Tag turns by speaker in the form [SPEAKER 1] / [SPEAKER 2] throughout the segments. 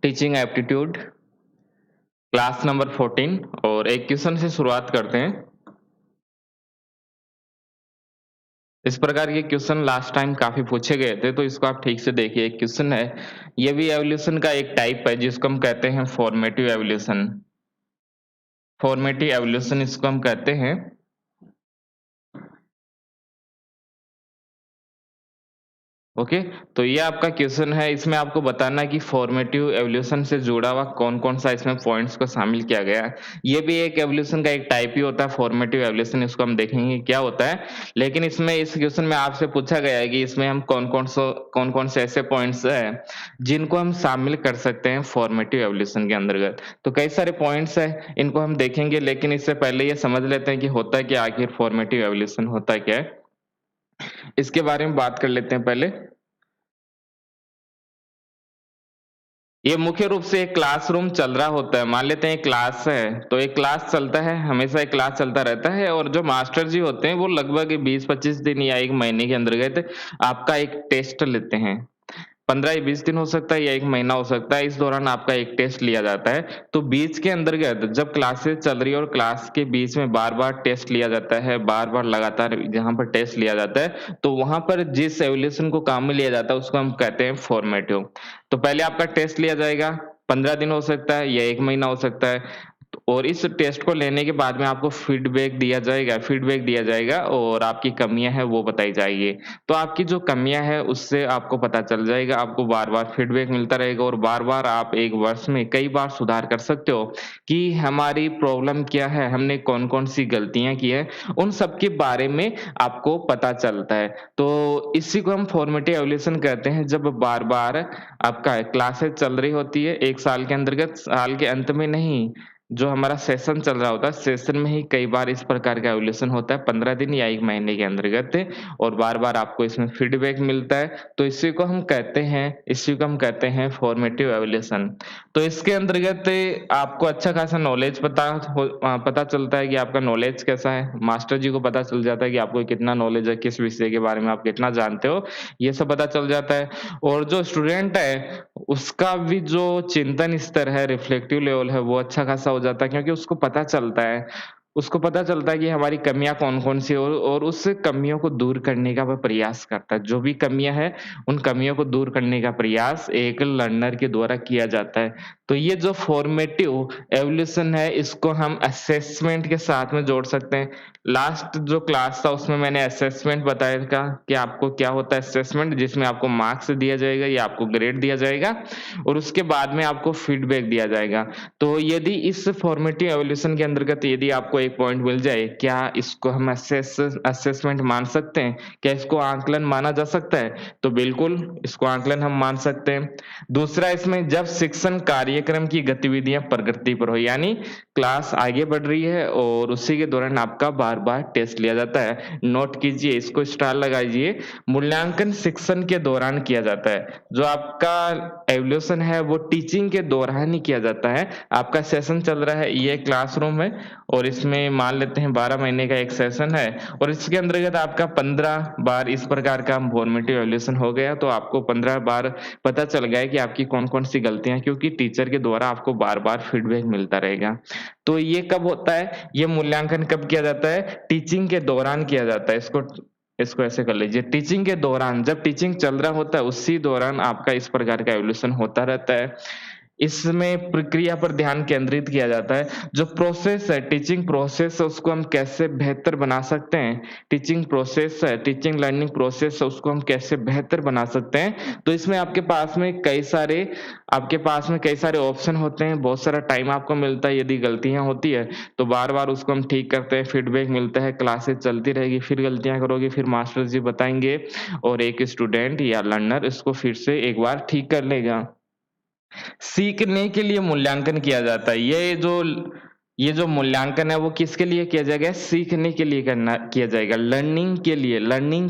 [SPEAKER 1] Teaching aptitude class number 14 और एक question से शुरुआत करते हैं। इस प्रकार के क्वेश्चन लास्ट टाइम काफ़ी पूछे गए थे, तो इसको आप ठीक से देखिए। एक क्वेश्चन है, ये भी एवोल्यूशन का एक टाइप है जिसको हम कहते हैं फॉर्मेटिव एवोल्यूशन। फॉर्मेटिव एवोल्यूशन इसको हम कहते हैं। ओके, तो ये आपका क्वेश्चन है, इसमें आपको बताना है कि फॉर्मेटिव एवोल्यूशन से जुड़ा हुआ कौन-कौन सा इसमें पॉइंट्स को शामिल किया गया है। ये भी एक एवोल्यूशन का एक टाइप ही होता है फॉर्मेटिव एवोल्यूशन, इसको हम देखेंगे क्या होता है। लेकिन इसमें इस क्वेश्चन में आपसे पूछा गया है कि इसमें हम कौन-कौन से ऐसे पॉइंट्स हैं, जिनको हम शामिल कर सकते हैं फॉर्मेटिव एवोल्यूशन के अंतर्गत। तो कई सारे पॉइंट्स हैं, इनको हम देखेंगे, लेकिन इससे पहले ये समझ लेते हैं कि होता क्या, आखिर फॉर्मेटिव एवोल्यूशन होता क्या है? इसके बारे में बात कर लेते हैं पहले। ये मुख्य रूप से एक क्लासरूम चल रहा होता है। मान लेते हैं एक क्लास है, तो एक क्लास चलता है, हमेशा एक क्लास चलता रहता है और जो मास्टर जी होते हैं वो लगभग 20-25 दिन या 1 महीने के अंतर्गत आपका एक टेस्ट लेते हैं। 15 या 20 दिन हो सकता है या 1 महीना हो सकता है, इस दौरान आपका एक टेस्ट लिया जाता है। तो बीच के अंतर्गत जब क्लासेस चल रही है और क्लास के बीच में बार-बार टेस्ट लिया जाता है, बार-बार लगातार जहाँ पर टेस्ट लिया जाता है, तो वहाँ पर जिस एवोल्यूशन को काम में लिया जाता है उसको हम कहते हैं फॉर्मेटिव। तो पहले आपका टेस्ट लिया जाएगा, 15 दिन हो सकता है या 1 महीना हो सकता है। और इस टेस्ट को लेने के बाद में आपको फीडबैक दिया जाएगा और आपकी कमियाँ हैं वो बताई जाएगी। तो आपकी जो कमियाँ हैं उससे आपको पता चल जाएगा, आपको बार-बार फीडबैक मिलता रहेगा और बार-बार आप 1 वर्ष में कई बार सुधार कर सकते हो कि हमारी प्रॉब्लम क्या है, हमने कौन-कौन सी गलतियाँ की हैं, उन सब के बारे में आपको पता चलता है। तो इसी को हम फॉर्मेटिव एवोल्यूशन कहते हैं, जब बार-बार आपका क्लासेस चल रही होती है 1 साल के अंतर्गत, साल के अंत में नहीं, जो हमारा सेशन चल रहा होता है, सेशन में ही कई बार इस प्रकार का एवोल्यूशन होता है 15 दिन या 1 महीने के अंतर्गत और बार-बार आपको इसमें फीडबैक मिलता है, तो इसी को हम कहते हैं फॉर्मेटिव एवोल्यूशन। तो इसके अंतर्गत आपको अच्छा खासा नॉलेज पता चलता है कि आपका नॉलेज कैसा है, मास्टर जी को पता चल जाता है कि आपको कितना नॉलेज है, किस विषय के बारे में आप कितना जानते हो, ये सब पता चल जाता है और जो स्टूडेंट है, उसका भी जो चिंतन स्तर है, रिफ्लेक्टिव लेवल है, वो अच्छा खासा हो जाता है क्योंकि उसको पता चलता है कि हमारी कमियाँ कौन-कौन सी है और उस कमियों को दूर करने का वह प्रयास करता है। जो भी कमियाँ हैं, उन कमियों को दूर करने का प्रयास एक लर्नर के द्वारा किया जाता है। तो ये जो फॉर्मेटिव एवोल्यूशन है, इसको हम असेसमेंट के साथ में जोड़ सकते हैं। लास्ट जो क्लास था उसमें मैंने असेसमेंट बताया था कि आपको क्या होता है असेसमेंट, जिसमें आपको मार्क्स दिया जाएगा या आपको ग्रेड दिया जाएगा और उसके बाद में आपको फीडबैक दिया जाएगा। तो यदि इस फॉर्मेटिव एवोल्यूशन के अंतर्गत यदि आपको एक पॉइंट मिल जाए, क्या इसको हम असेसमेंट मान सकते हैं? क्या इसको आकलन माना जा सकता है? तो बिल्कुल, इसको आकलन हम मान सकते हैं। दूसरा, इसमें जब शिक्षण कार्यक्रम की गतिविधियाँ प्रगति पर हो, यानी क्लास आगे बढ़ रही है और उसी के दौरान आपका बार-बार टेस्ट लिया जाता है। नोट कीजिए, इसको स्टार लगाइए, मूल्यांकन शिक्षण के दौरान किया जाता है। जो आपका एवोल्यूशन है वो टीचिंग के दौरान ही किया जाता है। आपका सेशन चल रहा है, ये क्लासरूम है और इसमें मान लेते हैं 12 महीने का एक सेशन है और इसके अंतर्गत आपका 15 बार इस प्रकार का फॉर्मेटिव एवोल्यूशन हो गया, तो आपको 15 बार पता चल गया है कि आपकी कौन-कौन सी गलतियाँ हैं, क्योंकि टीचर के द्वारा आपको बार-बार फीडबैक मिलता रहेगा। तो ये कब होता है? ये मूल्यांकन कब किया जाता है? टीचिंग के दौरान किया जाता है। इसको ऐसे कर लीजिए, टीचिंग के दौरान, जब टीचिंग चल रहा होता है उसी दौरान आपका इस प्रकार का एवोल्यूशन होता रहता है। इसमें प्रक्रिया पर ध्यान केंद्रित किया जाता है। जो प्रोसेस है, टीचिंग प्रोसेस है, उसको हम कैसे बेहतर बना सकते हैं? टीचिंग लर्निंग प्रोसेस है, उसको हम कैसे बेहतर बना सकते हैं? तो इसमें आपके पास में कई सारे ऑप्शन होते हैं, बहुत सारा टाइम आपको मिलता है, यदि गलतियाँ होती है, तो बार-बार उसको हम ठीक करते हैं, फीडबैक मिलता है, क्लासेस चलती रहेगी, फिर गलतियाँ करोगे, फिर मास्टर जी बताएँगे और एक स्टूडेंट या लर्नर इसको फिर से एक बार ठीक कर लेगा। सीखने के लिए मूल्यांकन किया जाता है। ये जो ये जो मूल्यांकन है वो किसके लिए किया जाएगा? सीखने के लिए किया जाएगा, लर्निंग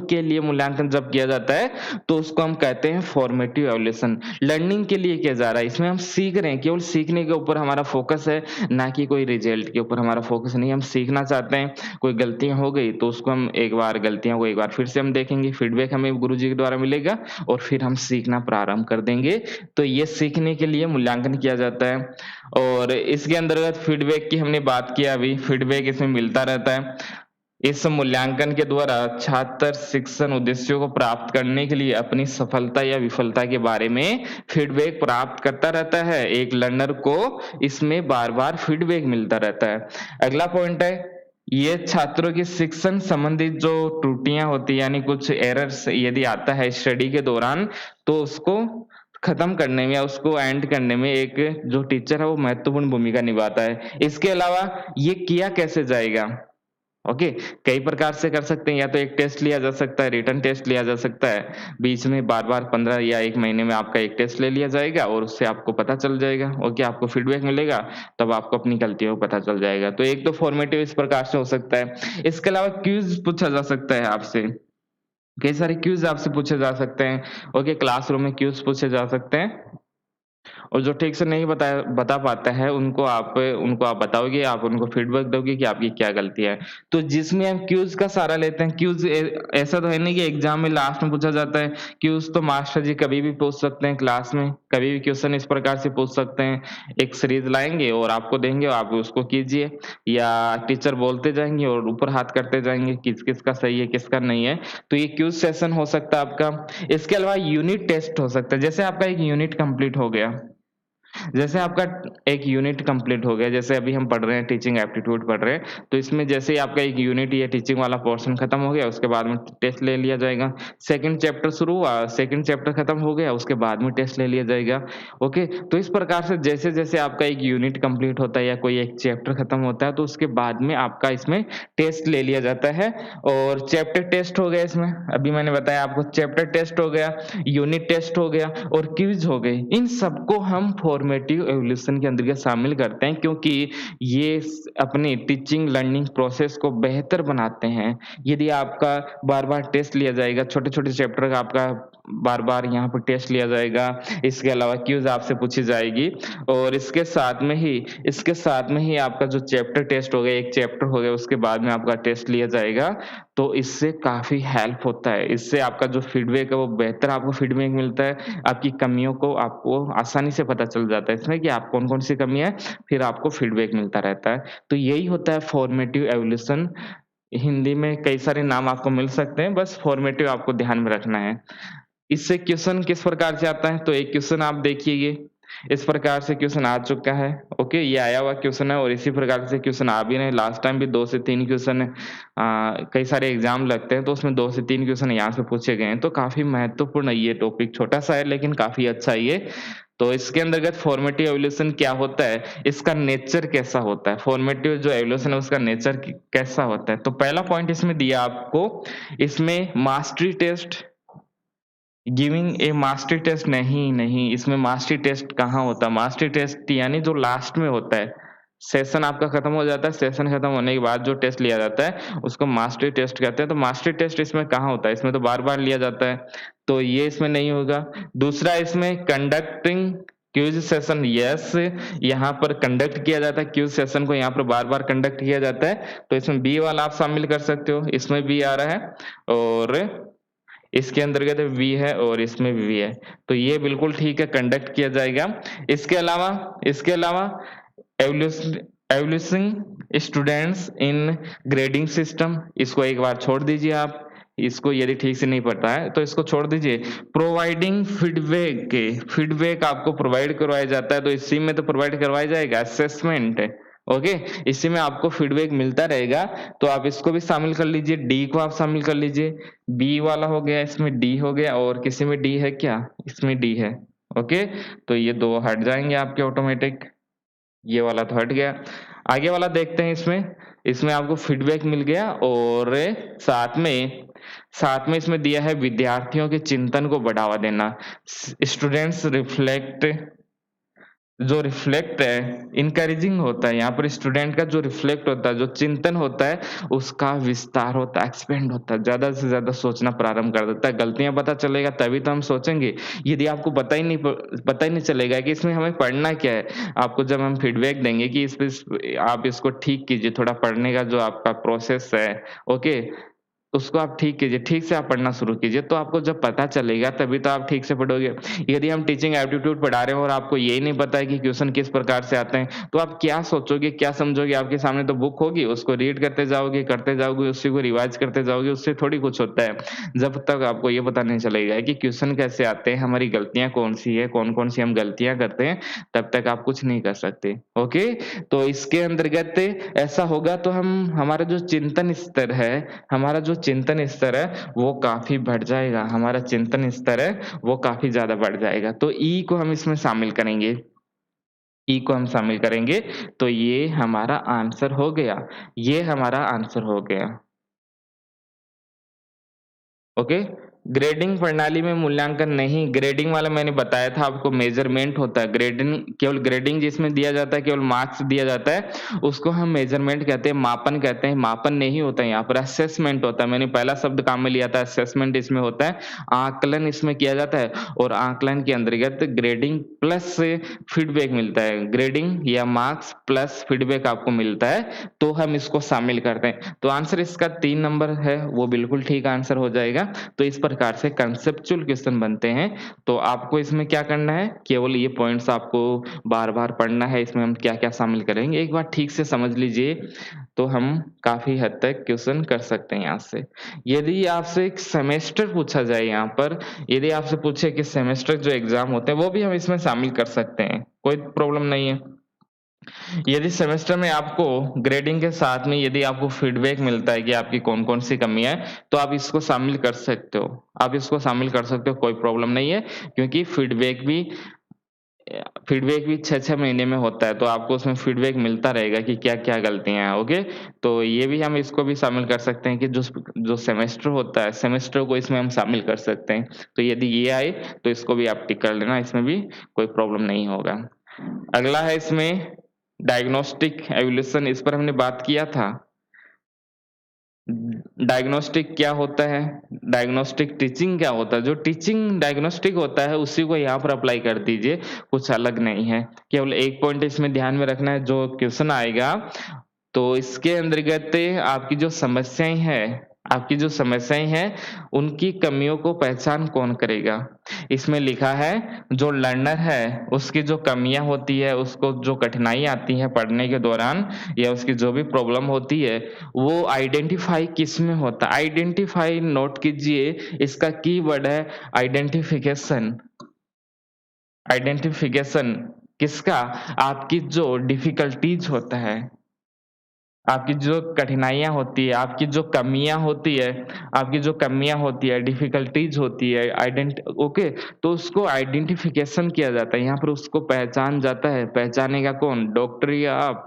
[SPEAKER 1] के लिए मूल्यांकन जब किया जाता है, तो उसको हम कहते हैं फॉर्मेटिव इवैल्यूएशन। लर्निंग के लिए किया जा रहा है, इसमें हम सीख रहे हैं, केवल सीखने के ऊपर हमारा फोकस है, ना कि कोई रिजल्ट के ऊपर हमारा फोकस नहीं है। हम सीखना चाहते हैं, कोई गलतियाँ हो गई तो उसको हम एक बार गलतियों को एक बार फिर से हम देखेंगे, फीडबैक हमें गुरुजी के द्वारा मिलेगा और फिर हम सीखना प्रारंभ कर देंगे। तो ये सीखने के लिए मूल्यांकन किया जाता है। और इसके अंतर्गत फीडबैक की हमने बात की अभी, फीडबैक इसमें मिलता रहता है। इस मूल्यांकन के द्वारा छात्र शिक्षण उद्देश्यों को प्राप्त करने के लिए अपनी सफलता या विफलता के बारे में फीडबैक प्राप्त करता रहता है। एक लर्नर को इसमें बार-बार फीडबैक मिलता रहता है। अगला पॉइंट है, ये छात्रों की शिक्षण संबंधित जो त्रुटियां होती हैं, यानी कुछ एरर्स यदि आता है स्टडी के दौरान, तो उसको खत्म करने में या उसको एंड करने में एक जो टीचर है वो महत्वपूर्ण भूमिका निभाता है। इसके अलावा ये किया कैसे जाएगा? ओके, कई प्रकार से कर सकते हैं, या तो एक टेस्ट लिया जा सकता है, रिटन टेस्ट लिया जा सकता है। बीच में बार-बार 15 या 1 महीने में आपका एक टेस्ट ले लिया जाएगा और उससे आपको पता चल जाएगा, ओके, आपको फीडबैक मिलेगा, तब आपको अपनी गलतियों का पता चल जाएगा। तो एक तो फॉर्मेटिव इस प्रकार से हो सकता है। इसके अलावा क्विज़ पूछा जा सकता है आपसे। कई सारे क्विज़ आपसे पूछे जा सकते हैं, ओके, क्लासरूम में क्विज़ पूछे जा सकते हैं। और जो ठीक से नहीं बता पाता है उनको आप बताओगे, आप उनको फीडबैक दोगे कि आपकी क्या गलती है। तो जिसमें हम क्यूज़ का सहारा लेते हैं, क्यूज़ ऐसा तो है नहीं कि एग्ज़ाम में लास्ट में पूछा जाता है। क्यूज़ तो मास्टर जी कभी भी पूछ सकते हैं क्लास में, कभी भी क्वेश्चन इस प्रकार से पूछ सकते हैं। एक सीरीज़ लाएँगे और आपको देंगे और आप उसको कीजिए, या टीचर बोलते जाएँगे और ऊपर हाथ करते जाएँगे किस-किसका सही है, किसका नहीं है। तो ये क्यूज़ सेशन हो सकता है आपका। इसके अलावा यूनिट टेस्ट हो सकता है। जैसे आपका एक यूनिट कंप्लीट हो गया, जैसे आपका एक यूनिट कंप्लीट हो गया, जैसे अभी हम पढ़ रहे हैं टीचिंग एप्टीट्यूड पढ़ रहे हैं, तो इसमें जैसे ही आपका एक यूनिट या टीचिंग वाला पोर्शन खत्म हो गया, उसके बाद में टेस्ट ले लिया जाएगा। सेकंड चैप्टर शुरू हुआ, सेकंड चैप्टर खत्म हो गया, उसके बाद में टेस्ट ले लिया जाएगा। ओके, तो इस प्रकार से जैसे-जैसे आपका एक यूनिट कंप्लीट होता है या कोई एक चैप्टर खत्म होता है, तो उसके बाद में आपका इसमें टेस्ट ले लिया जाता है। और चैप्टर टेस्ट हो गया इसमें, अभी मैंने बताया आपको, चैप्टर टेस्ट हो गया, यूनिट टेस्ट हो गया और क्विज़ हो गई। इन सबको हम फॉर्मेटिव इवैल्यूएशन के अंतर्गत शामिल करते हैं, क्योंकि ये अपनी टीचिंग लर्निंग प्रोसेस को बेहतर बनाते हैं। यदि आपका बार-बार टेस्ट लिया जाएगा, छोटे-छोटे चैप्टर का आपका बार-बार यहाँ पर टेस्ट लिया जाएगा, इसके अलावा क्विज़ आपसे पूछी जाएगी और इसके साथ में ही आपका जो चैप्टर टेस्ट हो गया, एक चैप्टर हो गया, उसके बाद में आपका टेस्ट लिया जाएगा, तो इससे काफ़ी हेल्प होता है। इससे आपका जो फीडबैक है वो बेहतर आपको फीडबैक मिलता है। आपकी कमियों को आपको आसानी से पता चल जाता है इसमें कि आप कौन-कौन सी कमी है, फिर आपको फीडबैक मिलता रहता है। तो यही होता है फॉर्मेटिव इवैल्यूएशन। हिंदी में कई सारे नाम आपको मिल सकते हैं, बस फॉर्मेटिव आपको ध्यान में रखना है। इससे क्वेश्चन किस प्रकार से आता है, तो एक क्वेश्चन आप देखिए, ये इस प्रकार से क्वेश्चन आ चुका है। ओके, ये आया हुआ क्वेश्चन है और इसी प्रकार से क्वेश्चन आ भी रहे हैं। लास्ट टाइम भी 2 से 3 क्वेश्चन कई सारे एग्जाम लगते हैं, तो उसमें 2 से 3 क्वेश्चन यहाँ से पूछे गए हैं। तो काफी महत्वपूर्ण है ये टॉपिक, छोटा-सा है लेकिन काफी अच्छा है ये। तो इसके अंतर्गत फॉर्मेटिव इवैल्यूएशन क्या होता है, इसका नेचर कैसा होता है, फॉर्मेटिव जो इवैल्यूएशन है उसका नेचर कैसा होता है। तो पहला पॉइंट इसमें दिया आपको, इसमें mastery test, giving a mastery test, नहीं, इसमें मास्टरी टेस्ट कहाँ होता है? मास्टरी टेस्ट यानी जो लास्ट में होता है, सेशन आपका खत्म हो जाता है, सेशन खत्म होने के बाद जो टेस्ट लिया जाता है, उसको मास्टरी टेस्ट कहते हैं। तो मास्टरी टेस्ट इसमें कहाँ होता है? इसमें तो बार-बार लिया जाता है, तो ये इसमें नहीं होगा। दूसरा, इसमें कंडक्टिंग क्विज़ सेशन, यस, यहाँ पर कंडक्ट किया जाता है, क्विज़ सेशन को यहाँ पर बार-बार कंडक्ट किया जाता है, तो इसमें बी वाला आप शामिल कर सकते हो, इसमें बी आ रहा है और इसके अंतर्गत वी है और इसमें भी वी है, तो ये बिल्कुल ठीक है, कंडक्ट किया जाएगा। इसके अलावा एवोल्यूशनिंग स्टूडेंट्स इन ग्रेडिंग सिस्टम, इसको एक बार छोड़ दीजिए आप, इसको यदि ठीक से नहीं पता है तो इसको छोड़ दीजिए। प्रोवाइडिंग फीडबैक आपको प्रोवाइड करवाया जाता है, तो इसी में तो प्रोवाइड करवाया जाएगा असेसमेंट, ओके, इसी में आपको फीडबैक मिलता रहेगा, तो आप इसको भी शामिल कर लीजिए, डी को आप शामिल कर लीजिए। बी वाला हो गया, इसमें डी हो गया और किसी में डी है क्या? इसमें डी है, ओके, तो ये 2 हट जाएंगे आपके ऑटोमेटिक, ये वाला तो हट गया। आगे वाला देखते हैं, इसमें आपको फीडबैक मिल गया और साथ में इसमें दिया है विद्यार्थियों के चिंतन को बढ़ावा देना। स्टूडेंट्स रिफ्लेक्ट जो रिफ्लेक्ट है, इनकरेजिंग होता है, यहाँ पर स्टूडेंट का जो रिफ्लेक्ट होता है, जो चिंतन होता है, उसका विस्तार होता है, एक्सपेंड होता है, ज़्यादा से ज़्यादा सोचना प्रारंभ कर देता है। गलतियाँ पता चलेगा तभी तो हम सोचेंगे। यदि आपको पता ही नहीं चलेगा कि इसमें हमें पढ़ना क्या है, आपको जब हम फीडबैक देंगे कि इस आप इसको ठीक कीजिए, थोड़ा पढ़ने का जो आपका प्रोसेस है, ओके? उसको आप ठीक कीजिए, ठीक से आप पढ़ना शुरू कीजिए, तो आपको जब पता चलेगा तभी तो आप ठीक से पढ़ोगे। यदि हम टीचिंग एप्टीट्यूड पढ़ा रहे हैं और आपको यही नहीं पता है कि क्वेश्चन किस प्रकार से आते हैं, तो आप क्या सोचोगे, क्या समझोगे? आपके सामने तो बुक होगी, उसको रीड करते जाओगे, उसी को रिवाइज़ करते जाओगे, उससे थोड़ी कुछ होता है। जब तक आपको ये पता नहीं चलेगा कि क्वेश्चन कैसे आते हैं, हमारी गलतियाँ कौन-सी है, कौन-कौन सी हम गलतियाँ करते हैं, तब तक आप कुछ नहीं कर सकते। ओके? तो इसके अंतर्गत ऐसा होगा तो हम हमारा जो चिंतन स्तर है, हमारा जो चिंतन स्तर है, वो काफ़ी बढ़ जाएगा। हमारा चिंतन स्तर है, वो काफ़ी ज़्यादा बढ़ जाएगा। तो ई को हम इसमें शामिल करेंगे। ई को हम शामिल करेंगे, तो ये हमारा आंसर हो गया। ये हमारा आंसर हो गया। ओके? ग्रेडिंग प्रणाली में मूल्यांकन नहीं, ग्रेडिंग वाला मैंने बताया था आपको मेज़रमेंट होता है। ग्रेडिंग केवल ग्रेडिंग जिसमें दिया जाता है, केवल मार्क्स दिया जाता है, उसको हम मेज़रमेंट कहते हैं, मापन कहते हैं। मापन नहीं होता है यहाँ पर, असेसमेंट होता है। मैंने पहला शब्द काम में लिया था, असेसमेंट इसमें होता है। आकलन इसमें किया जाता है और आकलन के अंतर्गत ग्रेडिंग प्लस फीडबैक मिलता है। ग्रेडिंग या मार्क्स प्लस फीडबैक आपको मिलता है, तो हम इसको शामिल करते हैं। तो आंसर इसका 3 नंबर है, वो बिल्कुल ठीक आंसर हो जाएगा। तो इस प्रकार से कंसेप्चुअल क्वेश्चन बनते हैं। तो आपको इसमें क्या करना है, केवल ये पॉइंट्स आपको बार-बार पढ़ना है, इसमें हम क्या-क्या शामिल करेंगे, एक बार ठीक से समझ लीजिए, तो हम काफ़ी हद तक क्वेश्चन कर सकते हैं यहाँ से। यदि आपसे एक सेमेस्टर पूछा जाए यहाँ पर, यदि आपसे पूछे कि सेमेस्टर जो एग्ज़ाम होते हैं, वो भी हम इसमें शामिल कर सकते हैं, कोई प्रॉब्लम नहीं है। यदि सेमेस्टर में आपको ग्रेडिंग के साथ में यदि आपको फीडबैक मिलता है कि आपकी कौन-कौन सी कमियाँ हैं, तो आप इसको शामिल कर सकते हो। आप इसको शामिल कर सकते हो, कोई प्रॉब्लम नहीं है, क्योंकि फीडबैक भी 6-6 महीने में होता है, तो आपको उसमें फीडबैक मिलता रहेगा कि क्या-क्या गलतियाँ हैं, ओके? तो ये भी हम इसको भी शामिल कर सकते हैं कि जो सेमेस्टर होता है, सेमेस्टर को इसमें हम शामिल कर सकते हैं। तो यदि ये आए, तो इसको भी आप टिक कर लेना, इसमें भी कोई प्रॉब्लम नहीं होगा। अगला है इसमें डायग्नोस्टिक एवोल्यूशन, इस पर हमने बात किया था। डायग्नोस्टिक क्या होता है? डायग्नोस्टिक टीचिंग क्या होता है? जो टीचिंग डायग्नोस्टिक होता है उसी को यहाँ पर अप्लाई कर दीजिए, कुछ अलग नहीं है। केवल एक पॉइंट इसमें ध्यान में रखना है, जो क्वेश्चन आएगा तो इसके अंतर्गत आपकी जो समस्याएँ हैं, उनकी कमियों को पहचान कौन करेगा? इसमें लिखा है जो लर्नर है, उसकी जो कमियाँ होती है, उसको जो कठिनाई आती है पढ़ने के दौरान या उसकी जो भी प्रॉब्लम होती है, वो आइडेंटिफ़ाई किसमें होता है? आइडेंटिफ़ाई नोट कीजिए, इसका कीवर्ड है आइडेंटिफ़िकेशन। आइडेंटिफ़िकेशन किसका? आपकी जो डिफ़िकल्टीज़ होता है, आपकी जो कठिनाइयाँ होती है, आपकी जो कमियाँ होती है, डिफ़िकल्टीज़ होती है, ओके, तो उसको आइडेंटिफ़िकेशन किया जाता है, यहाँ पर उसको पहचान जाता है, पहचानेगा कौन? डॉक्टर या आप?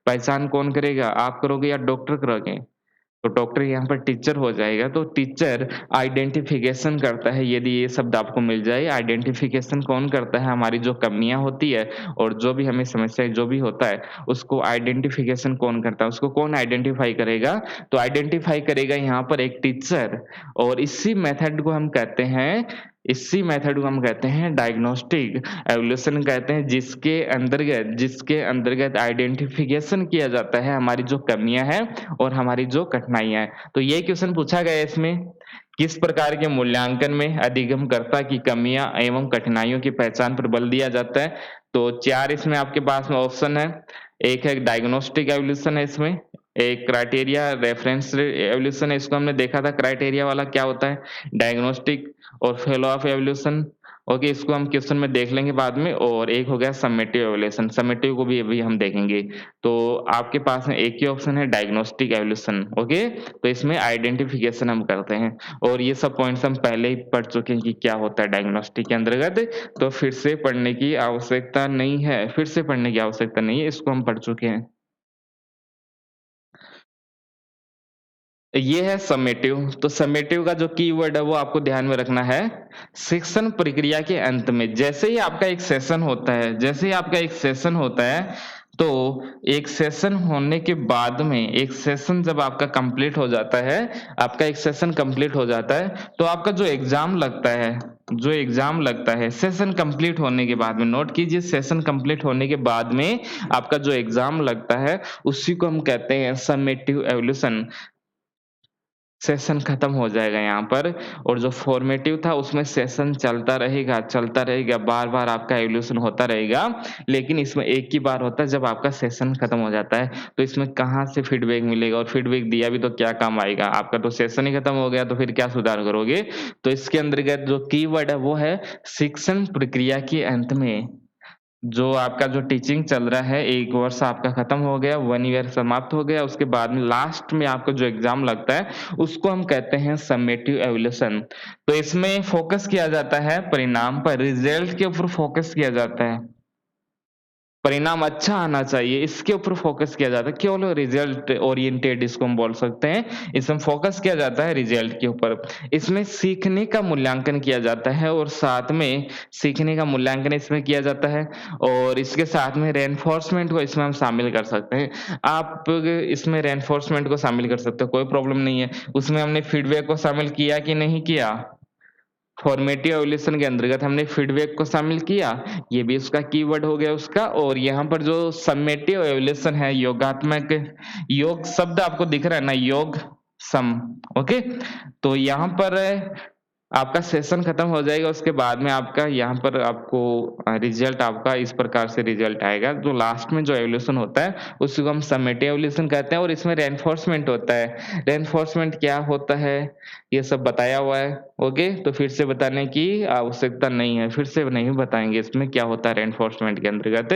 [SPEAKER 1] पहचान कौन करेगा? आप करोगे या डॉक्टर करोगे? तो डॉक्टर यहाँ पर टीचर हो जाएगा, तो टीचर आइडेंटिफ़िकेशन करता है, यदि ये शब्द आपको मिल जाए, आइडेंटिफ़िकेशन कौन करता है? हमारी जो कमियाँ होती है और जो भी हमें समस्याएँ जो भी होता है, उसको आइडेंटिफ़िकेशन कौन करता है? उसको कौन आइडेंटिफ़ाई करेगा? तो आइडेंटिफ़ाई करेगा यहाँ पर एक टीचर और इसी मेथड को हम कहते हैं डायग्नोस्टिक एवोल्यूशन कहते हैं, जिसके अंतर्गत आइडेंटिफ़िकेशन किया जाता है, हमारी जो कमियाँ हैं और हमारी जो कठिनाइयाँ हैं। तो ये क्वेश्चन पूछा गया है इसमें, किस प्रकार के मूल्यांकन में अधिगमकर्ता की कमियाँ एवं कठिनाइयों की पहचान पर बल दिया जाता है? तो 4 इसमें आपके पास में ऑप्शन है। एक है डायग्नोस्टिक एवोल्यूशन है इसमें, एक क्राइटेरिया रेफरेंस एवोल्यूशन है, इसको हमने देखा था क्राइटेरिया वाला क्या होता है, डायग्नोस्टिक और फेलो ऑफ एवोल्यूशन, ओके, इसको हम क्वेश्चन में देख लेंगे बाद में, और एक हो गया समेटिव एवोल्यूशन, समेटिव को भी अभी हम देखेंगे। तो आपके पास में एक ही ऑप्शन है डायग्नोस्टिक एवोल्यूशन, ओके? तो इसमें आइडेंटिफिकेशन हम करते हैं और ये सब पॉइंट्स हम पहले ही पढ़ चुके हैं कि क्या होता है डायग्नोस्टिक के अंतर्गत, तो फिर से पढ़ने की आवश्यकता नहीं है, इसको हम पढ़ चुके हैं। ये है समेटिव। तो समेटिव का जो कीवर्ड है वो आपको ध्यान में रखना है, शिक्षण प्रक्रिया के अंत में। जैसे ही आपका एक सेशन होता है, जैसे ही आपका एक सेशन होता है, तो एक सेशन होने के बाद में, एक सेशन जब आपका कंप्लीट हो जाता है, आपका एक सेशन कंप्लीट हो जाता है, तो आपका जो एग्जाम लगता है, जो एग्जाम लगता है सेशन कंप्लीट होने के बाद में, नोट कीजिए, सेशन कंप्लीट होने के बाद में आपका जो एग्जाम लगता है, उसी को हम कहते हैं समेटिव एवोल्यूशन। सेशन खत्म हो जाएगा यहाँ पर, और जो फॉर्मेटिव था उसमें सेशन चलता रहेगा, बार-बार आपका इवोल्यूशन होता रहेगा। लेकिन इसमें एक ही बार होता है जब आपका सेशन खत्म हो जाता है, तो इसमें कहाँ से फीडबैक मिलेगा, और फीडबैक दिया भी तो क्या काम आएगा? आपका तो सेशन ही खत्म हो गया, तो फिर क्या सुधार करोगे? तो इसके अंतर्गत जो कीवर्ड है वो है शिक्षण प्रक्रिया के अंत में। जो आपका जो टीचिंग चल रहा है, 1 वर्ष आपका खत्म हो गया, 1 ईयर समाप्त हो गया, उसके बाद में लास्ट में आपका जो एग्ज़ाम लगता है, उसको हम कहते हैं समेटिव इवैल्यूएशन। तो इसमें फ़ोकस किया जाता है परिणाम पर, रिज़ल्ट के ऊपर फ़ोकस किया जाता है। परिणाम अच्छा आना चाहिए, इसके ऊपर फ़ोकस किया जाता है, केवल रिज़ल्ट ओरिएंटेड इसको हम बोल सकते हैं। इसमें फ़ोकस किया जाता है रिज़ल्ट के ऊपर। इसमें सीखने का मूल्यांकन किया जाता है, और साथ में सीखने का मूल्यांकन इसमें किया जाता है, और इसके साथ में रेनफोर्समेंट को इसमें हम शामिल कर सकते हैं। आप इसमें रेनफोर्समेंट को शामिल कर सकते हो, कोई प्रॉब्लम नहीं है। उसमें हमने फीडबैक को शामिल किया कि नहीं किया? फॉर्मेटिव एवोल्यूशन के अंतर्गत हमने फीडबैक को शामिल किया, ये भी उसका कीवर्ड हो गया उसका। और यहाँ पर जो समेटिव एवोल्यूशन है, योगात्मक, योग शब्द आपको दिख रहा है ना, योग सम, ओके। तो यहाँ पर आपका सेशन खत्म हो जाएगा, उसके बाद में आपका यहाँ पर आपको रिजल्ट आपका इस प्रकार से रिजल्ट आएगा। जो लास्ट में जो एवोल्यूशन होता है, उसी को हम समेटिव एवोल्यूशन कहते हैं, और इसमें रेनफोर्समेंट होता है। रेनफोर्समेंट क्या होता है, ये सब बताया हुआ है, ओके। तो फिर से बताने की आवश्यकता नहीं है, फिर से नहीं बताएँगे इसमें क्या होता है रेनफोर्समेंट के अंतर्गत।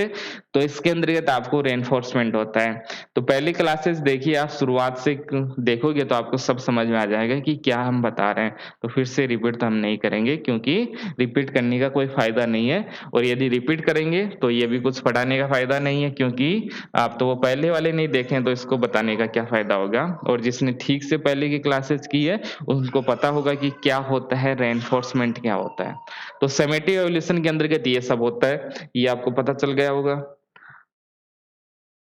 [SPEAKER 1] तो इसके अंतर्गत आपको रेनफोर्समेंट होता है। तो पहली क्लासेस देखिए, आप शुरुआत से देखोगे तो आपको सब समझ में आ जाएगा कि क्या हम बता रहे हैं। तो फिर से रिपीट तो हम नहीं करेंगे, क्योंकि रिपीट करने का कोई फ़ायदा नहीं है, और यदि रिपीट करेंगे तो ये भी कुछ पढ़ाने का फ़ायदा नहीं है, क्योंकि आप तो वो पहले वाले नहीं देखे हैं, तो इसको बताने का क्या फ़ायदा होगा। और जिसने ठीक से पहले की क्लासेस की है, उनको पता होगा कि क्या होता है, रेनफोर्समेंट क्या होता है। तो समेटिव एवोल्यूशन के अंतर्गत ये सब होता है, ये आपको पता चल गया होगा।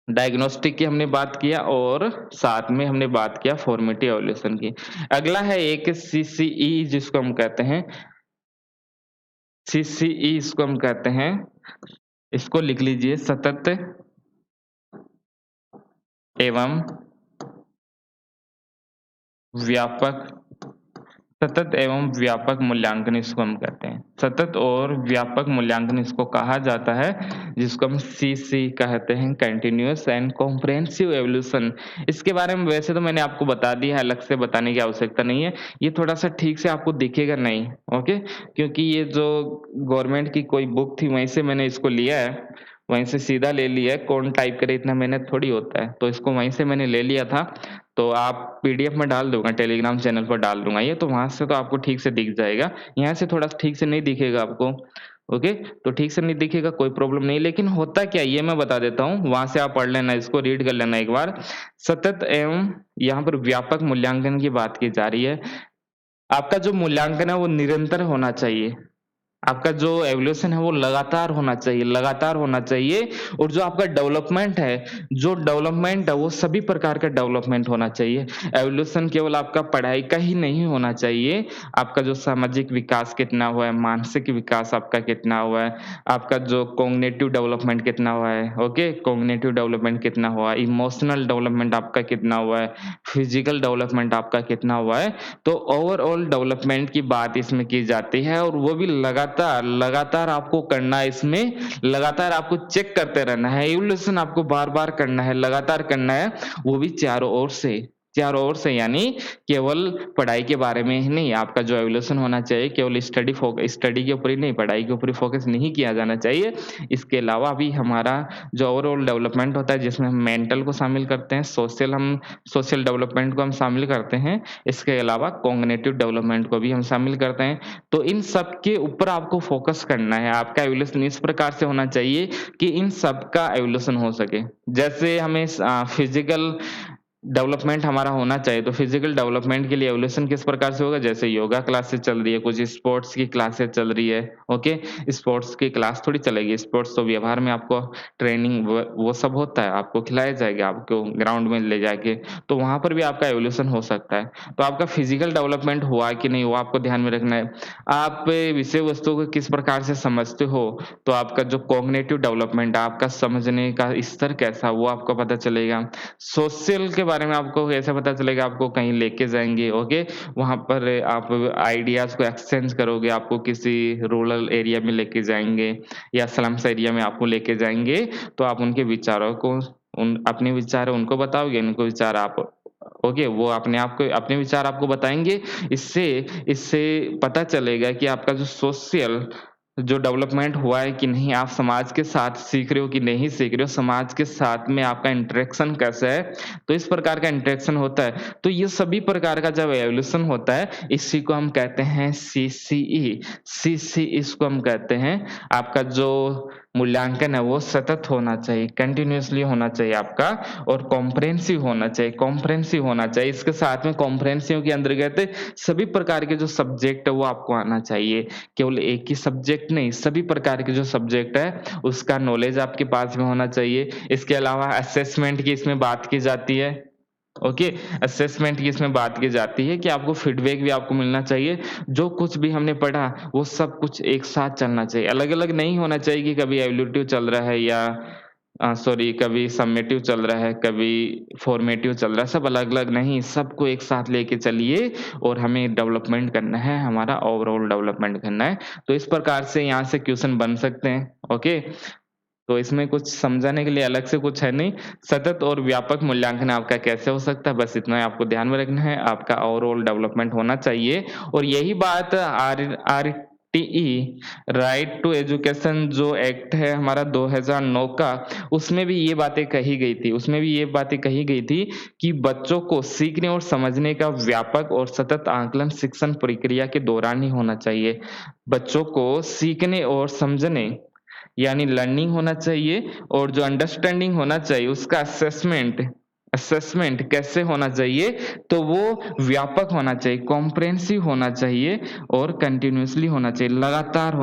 [SPEAKER 1] डायग्नोस्टिक की हमने बात किया, और साथ में हमने बात किया फॉर्मेटिव एवोल्यूशन की। अगला है एक सीसीई, जिसको हम कहते हैं सीसीई, इसको हम कहते हैं, इसको लिख लीजिए, सतत एवं व्यापक, सतत एवं व्यापक मूल्यांकन इसको हम कहते हैं। सतत और व्यापक मूल्यांकन इसको कहा जाता है, जिसको हम सीसी कहते हैं, कंटीन्यूअस एंड कॉम्प्रिहेंसिव एवोल्यूशन। इसके बारे में वैसे तो मैंने आपको बता दिया है, अलग से बताने की आवश्यकता नहीं है। ये थोड़ा-सा ठीक से आपको दिखेगा नहीं, ओके? क्योंकि ये जो गवर्नमेंट की कोई बुक थी, वहीं से मैंने इसको लिया है, वहीं से सीधा ले लिया है, कौन टाइप करे इतना मेहनत थोड़ी होता है। तो इसको वहीं से मैंने ले लिया था, तो आप पीडीएफ में डाल दूँगा, टेलीग्राम चैनल पर डाल दूँगा ये, तो वहाँ से तो आपको ठीक से दिख जाएगा। यहाँ से थोड़ा ठीक से नहीं दिखेगा आपको, ओके? तो ठीक से नहीं दिखेगा, कोई प्रॉब्लम नहीं, लेकिन होता क्या है ये मैं बता देता हूँ, वहाँ से आप पढ़ लेना, इसको रीड कर लेना एक बार। सतत एवं यहाँ पर व्यापक मूल्यांकन की बात की जा रही है। आपका जो मूल्यांकन है वो निरंतर होना चाहिए। आपका जो एवोल्यूशन है वो लगातार होना चाहिए, और जो आपका डेवलपमेंट है, वो सभी प्रकार का डेवलपमेंट होना चाहिए। एवोल्यूशन केवल आपका पढ़ाई का ही नहीं होना चाहिए, आपका जो सामाजिक विकास कितना हुआ है, मानसिक विकास आपका कितना हुआ है, आपका जो कॉग्निटिव डेवलपमेंट कितना हुआ है, ओके? कॉग्निटिव डेवलपमेंट कितना हुआ है, इमोशनल डेवलपमेंट आपका कितना हुआ है, फिजिकल डेवलपमेंट आपका कितना हुआ है, तो ओवरऑल डेवलपमेंट की बात इसमें की जाती है, और वो भी लगातार आपको करना है इसमें, लगातार आपको चेक करते रहना है, इवोल्यूशन आपको बार-बार करना है, लगातार करना है, वो भी चारों ओर से, यानी केवल पढ़ाई के बारे में ही नहीं, आपका जो इवोल्यूशन होना चाहिए केवल स्टडी के ऊपर ही नहीं, पढ़ाई के ऊपर ही फोकस नहीं किया जाना चाहिए। इसके अलावा भी हमारा जो ओवरऑल डेवलपमेंट होता है, जिसमें हम मेंटल को शामिल करते हैं, सोशल डेवलपमेंट को हम शामिल करते हैं, इसके अलावा कॉग्निटिव डेवलपमेंट को भी हम शामिल करते हैं। तो इन सब के ऊपर आपको फोकस करना है। आपका एवोल्यूशन इस प्रकार से होना चाहिए कि इन सब का एवोल्यूशन हो सके। जैसे हमें फिजिकल डेवलपमेंट हमारा होना चाहिए, तो फिज़िकल डेवलपमेंट के लिए एवोल्यूशन किस प्रकार से होगा? जैसे योगा क्लासेस चल रही है, कुछ स्पोर्ट्स की क्लासेस चल रही है, ओके? स्पोर्ट्स की क्लास थोड़ी चलेगी, स्पोर्ट्स तो व्यवहार में आपको ट्रेनिंग वो सब होता है, आपको खिलाया जाएगा, आपको ग्राउंड में ले जाके, तो वहाँ पर भी आपका एवोल्यूशन हो सकता है। तो आपका फिज़िकल डेवलपमेंट हुआ कि नहीं हुआ, आपको ध्यान में रखना है। आप विषय वस्तु को किस प्रकार से समझते हो, तो आपका जो कॉग्निटिव डेवलपमेंट है, आपका समझने का स्तर कैसा, वो आपको पता चलेगा। सोशल के बारे में आपको कैसे पता चलेगा? आपको कहीं लेके जाएँगे, ओके? वहाँ पर आप आइडियाज़ को एक्सचेंज करोगे, आपको किसी रूरल एरिया में लेके जाएँगे या स्लम्स एरिया में आपको लेके जाएँगे, तो आप उनके विचारों को उन अपने विचार उनको बताओगे, उनको विचार आप ओके, वो अपने आप को अपने विचार आपको बताएँगे। इससे इससे पता चलेगा कि आपका जो सोशल जो डेवलपमेंट हुआ है कि नहीं, आप समाज के साथ सीख रहे हो कि नहीं सीख रहे हो, समाज के साथ में आपका इंटरेक्शन कैसा है, तो इस प्रकार का इंटरेक्शन होता है। तो ये सभी प्रकार का जब एवोल्यूशन होता है, इसी को हम कहते हैं सीसीई, सीसी इसको हम कहते हैं, आपका जो मूल्यांकन है वो सतत होना चाहिए, कंटीन्यूअसली होना चाहिए आपका और कॉम्प्रिहेंसिव होना चाहिए। इसके साथ में कॉम्प्रिहेंसिव के अंतर्गत सभी प्रकार के जो सब्जेक्ट है वो आपको आना चाहिए। केवल एक ही सब्जेक्ट नहीं, सभी प्रकार के जो सब्जेक्ट है, उसका नॉलेज आपके पास में होना चाहिए। इसके अलावा असेसमेंट की इसमें बात की जाती है, ओके? असेसमेंट की इसमें बात की जाती है कि आपको फीडबैक भी आपको मिलना चाहिए। जो कुछ भी हमने पढ़ा, वो सब कुछ एक साथ चलना चाहिए। अलग-अलग नहीं होना चाहिए कि कभी एवोल्यूटिव चल रहा है या सॉरी कभी सम्मेटिव चल रहा है, कभी फॉर्मेटिव चल रहा है, सब अलग-अलग नहीं, सबको एक साथ लेके चलिए और हमें डेवलपमेंट करना है, हमारा ओवरऑल डेवलपमेंट करना है। तो इस प्रकार से यहाँ से क्वेश्चन बन सकते हैं, ओके? तो इसमें कुछ समझाने के लिए अलग से कुछ है नहीं। सतत और व्यापक मूल्यांकन आपका कैसे हो सकता है, बस इतना ही आपको ध्यान में रखना है। आपका ओवरऑल डेवलपमेंट होना चाहिए और यही बात आरटीई राइट टू एजुकेशन जो एक्ट है हमारा 2009 का, उसमें भी ये बातें कही गई थी। उसमें भी ये बातें कही गई थी कि बच्चों को सीखने और समझने का व्यापक और सतत आकलन शिक्षण प्रक्रिया के दौरान ही होना चाहिए। बच्चों को सीखने और समझने यानी लर्निंग होना चाहिए और जो अंडरस्टैंडिंग होना चाहिए उसका असेसमेंट असेसमेंट कैसे होना चाहिए, तो वो व्यापक होना चाहिए, कॉम्प्रिहेंसिव होना चाहिए और कंटीन्यूअसली होना चाहिए, लगातार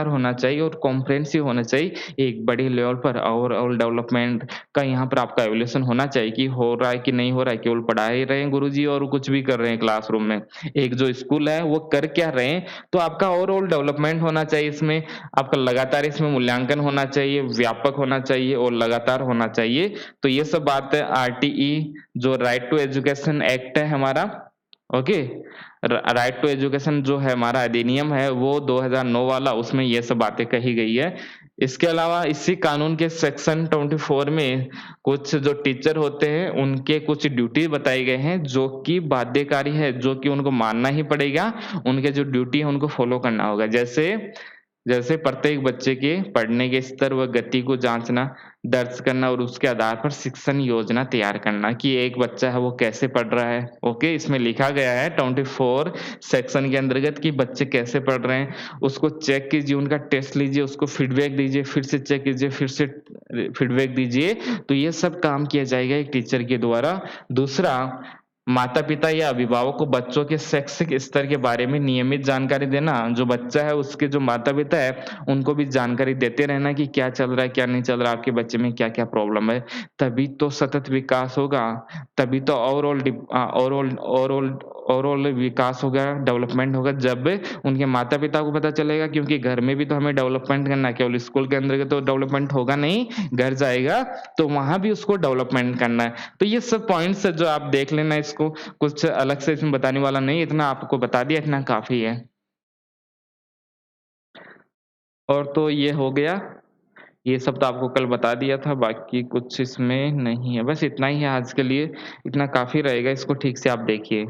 [SPEAKER 1] होना चाहिए और कॉम्प्रिहेंसिव होना चाहिए। एक बड़े लेवल पर ओवरऑल डेवलपमेंट का यहाँ पर आपका एवोल्यूशन होना चाहिए कि हो रहा है कि नहीं हो रहा है, केवल पढ़ा ही रहे हैं गुरुजी और कुछ भी कर रहे हैं क्लासरूम में। एक जो स्कूल है वो कर क्या रहे हैं, तो आपका ओवरऑल डेवलपमेंट होना चाहिए इसमें। आपका लगातार इसमें मूल्यांकन होना चाहिए, व्यापक होना चाहिए और लगातार होना चाहिए। तो ये सब बात है आरटीई जो राइट टू एजुकेशन एक्ट है हमारा, ओके? राइट टू एजुकेशन जो है हमारा अधिनियम है वो 2009 वाला, उसमें ये सब बातें कही गई है। इसके अलावा इसी कानून के सेक्शन 24 में कुछ जो टीचर होते हैं उनके कुछ ड्यूटी बताए गए हैं जो कि बाध्यकारी है, जो कि उनको मानना ही पड़ेगा। उनके जो ड्यूटी है उनको फॉलो करना होगा। जैसे जैसे प्रत्येक बच्चे के पढ़ने के स्तर व गति को जाँचना, दर्ज करना और उसके आधार पर शिक्षण योजना तैयार करना कि एक बच्चा है वो कैसे पढ़ रहा है, ओके? इसमें लिखा गया है 24 सेक्शन के अंतर्गत कि बच्चे कैसे पढ़ रहे हैं, उसको चेक कीजिए, उनका टेस्ट लीजिए, उसको फीडबैक दीजिए, फिर से चेक कीजिए, फिर से फीडबैक दीजिए। तो ये सब काम किया जाएगा एक टीचर के द्वारा। दूसरा, माता-पिता या अभिभावक को बच्चों के शैक्षिक स्तर के बारे में नियमित जानकारी देना। जो बच्चा है उसके जो माता-पिता है, उनको भी जानकारी देते रहना कि क्या चल रहा है, क्या नहीं चल रहा, आपके बच्चे में क्या-क्या प्रॉब्लम है। तभी तो सतत विकास होगा, तभी तो ओवरऑल विकास होगा, डेवलपमेंट होगा जब उनके माता-पिता को पता चलेगा क्योंकि घर में भी तो हमें डेवलपमेंट करना है, केवल स्कूल के अंदर तो डेवलपमेंट होगा नहीं, घर जाएगा तो वहाँ भी उसको डेवलपमेंट करना है। तो ये सब पॉइंट्स है जो आप देख लेना इसको, कुछ अलग से इसमें बताने वाला नहीं, इतना आपको बता दिया, इतना काफ़ी है। और तो ये हो गया, ये सब तो आपको कल बता दिया था, बाकी कुछ इसमें नहीं है, बस इतना ही है आज के लिए, इतना काफ़ी रहेगा, इसको ठीक से आप देखिए।